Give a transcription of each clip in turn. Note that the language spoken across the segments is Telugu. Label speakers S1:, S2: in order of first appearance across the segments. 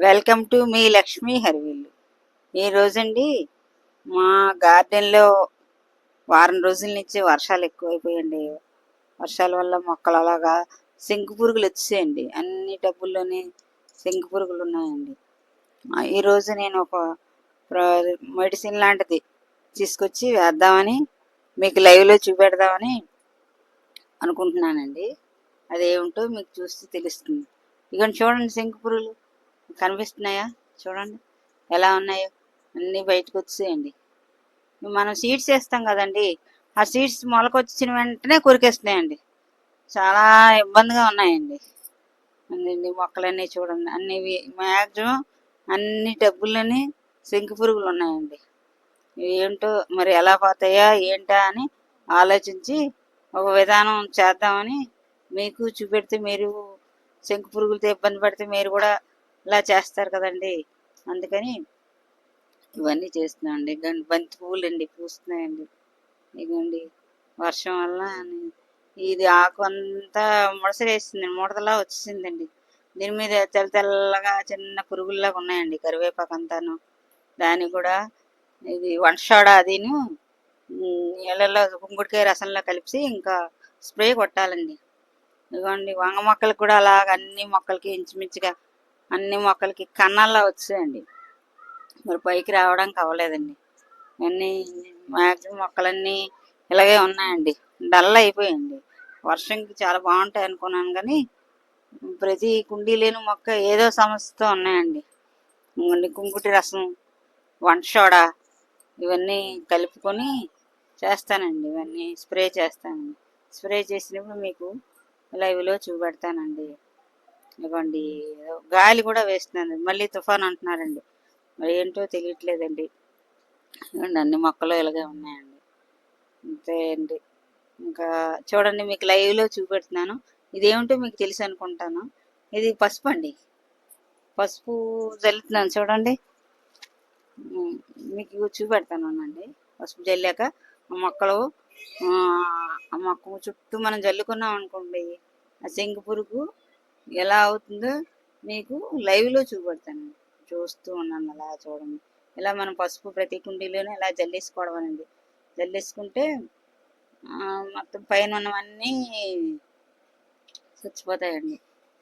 S1: వెల్కమ్ టు మీ లక్ష్మీ హరివిల్లు. ఈరోజండి మా గార్డెన్లో వారం రోజుల నుంచి వర్షాలు ఎక్కువైపోయాయండి. వర్షాల వల్ల మొక్కలు అలాగా శంకు పురుగులు వచ్చేయండి. అన్ని డబ్బుల్లోనే శంకు పురుగులు ఉన్నాయండి. ఈరోజు నేను ఒక మెడిసిన్ లాంటిది తీసుకొచ్చి వేద్దామని మీకు లైవ్లో చూపెడదామని అనుకుంటున్నానండి. అదేమిటో మీకు చూస్తే తెలుస్తుంది. ఇక చూడండి, శంకు పురుగులు కనిపిస్తున్నాయా? చూడండి ఎలా ఉన్నాయో, అన్నీ బయటకు వచ్చేయండి. మనం సీడ్స్ వేస్తాం కదండి, ఆ సీడ్స్ మొలకొచ్చిన వెంటనే కొరికేస్తున్నాయండి. చాలా ఇబ్బందిగా ఉన్నాయండి. అన్ని మొక్కలన్నీ చూడండి, అన్ని మ్యాక్సిమం అన్ని డబ్బుల్లోని శంకు పురుగులు ఉన్నాయండి. ఏంటో మరి ఎలా పోతాయా ఏంటా అని ఆలోచించి ఒక విధానం చేద్దామని మీకు చూపెడితే, మీరు శంకు పురుగులతో ఇబ్బంది పడితే మీరు కూడా ఇలా చేస్తారు కదండి. అందుకని ఇవన్నీ చేస్తున్నామండి. బంతి పువ్వులు అండి పూస్తున్నాయండి. ఇదిగోండి వర్షం వల్ల ఇది ఆకు అంతా ముడసలేసింది, ముడతలా వచ్చేసిందండి. దీని మీద తెల్ల తెల్లగా చిన్న పురుగుల్లాగా ఉన్నాయండి. కరివేపాకు అంతాను దాన్ని కూడా ఇది వంటసోడా అదిను నీళ్ళలో కుంకుడికాయ రసంలో కలిపి ఇంకా స్ప్రే కొట్టాలండి. ఇదిగోండి వంగ మొక్కలకు కూడా అలాగ అన్ని మొక్కలకి ఇంచుమించుగా అన్ని మొక్కలకి కన్నాల్లో వచ్చాయండి. మరి పైకి రావడానికి అవ్వలేదండి. అన్నీ మ్యాక్సిమం మొక్కలన్నీ ఇలాగే ఉన్నాయండి. డల్ అయిపోయాయండి. వర్షంకి చాలా బాగుంటాయి అనుకున్నాను, కానీ ప్రతి కుండీ లేని మొక్క ఏదో సమస్యతో ఉన్నాయండి. కుంకుటి రసం, వంట సోడా ఇవన్నీ కలుపుకొని చేస్తానండి. ఇవన్నీ స్ప్రే చేస్తానండి. స్ప్రే చేసినప్పుడు మీకు లైవ్లో చూపెడతానండి. ఇవ్వండి గాలి కూడా వేస్తున్నాను. మళ్ళీ తుఫాన్ అంటున్నారండి, మరి ఏంటో తెలియట్లేదండి. ఇవ్వండి అన్ని మొక్కలు ఇలాగే ఉన్నాయండి. అంతే అండి. ఇంకా చూడండి, మీకు లైవ్లో చూపెడుతున్నాను. ఇదేమిటో మీకు తెలుసు అనుకుంటాను. ఇది పసుపు అండి. పసుపు జల్లుతున్నాను చూడండి, మీకు చూపెడతాను అండి. పసుపు జల్లాక మొక్కలు ఆ మొక్క చుట్టూ మనం జల్లుకున్నాం అనుకోండి, ఆ శంకు పురుగు ఎలా అవుతుందో మీకు లైవ్లో చూపెడతాను. చూస్తూ ఉన్నాను. అలా చూడండి, ఇలా మనం పసుపు ప్రతి కుండీలోనే ఇలా జల్లేసుకోవడం అండి. జల్లేసుకుంటే మొత్తం పైన ఉన్నవన్నీ చచ్చిపోతాయండి.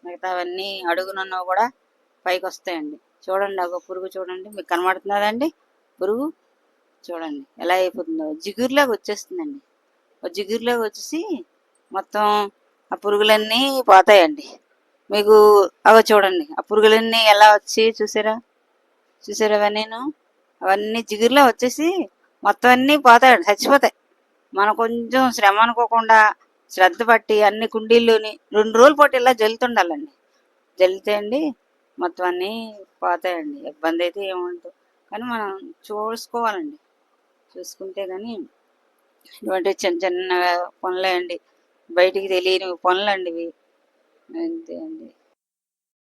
S1: మిగతావన్నీ అడుగునున్నవి కూడా పైకి వస్తాయండి. చూడండి ఒక పురుగు చూడండి, మీకు కనబడుతున్నదండి పురుగు. చూడండి ఎలా అయిపోతుందో, జిగురులాగా వచ్చేస్తుందండి. జిగురులాగా వచ్చేసి మొత్తం ఆ పురుగులన్నీ పోతాయండి. మీకు అవి చూడండి, ఆ పురుగులన్నీ ఎలా వచ్చి చూసారా అవన్నీ జిగురులో వచ్చేసి మొత్తం అన్నీ పోతాయండి, చచ్చిపోతాయి. మనం కొంచెం శ్రమ అనుకోకుండా శ్రద్ధ పట్టి అన్ని కుండీల్లోని 2 రోజుల పాటు ఇలా జల్లుతుండాలండి. జల్లితే అండి మొత్తం అన్నీ పోతాయండి. ఇబ్బంది అయితే ఏముండదు, కానీ మనం చూసుకోవాలండి. చూసుకుంటే కానీ ఇటువంటి చిన్న చిన్న పనులే అండి, బయటికి తెలియని పనులు అండి ఇవి. అంతే అండి.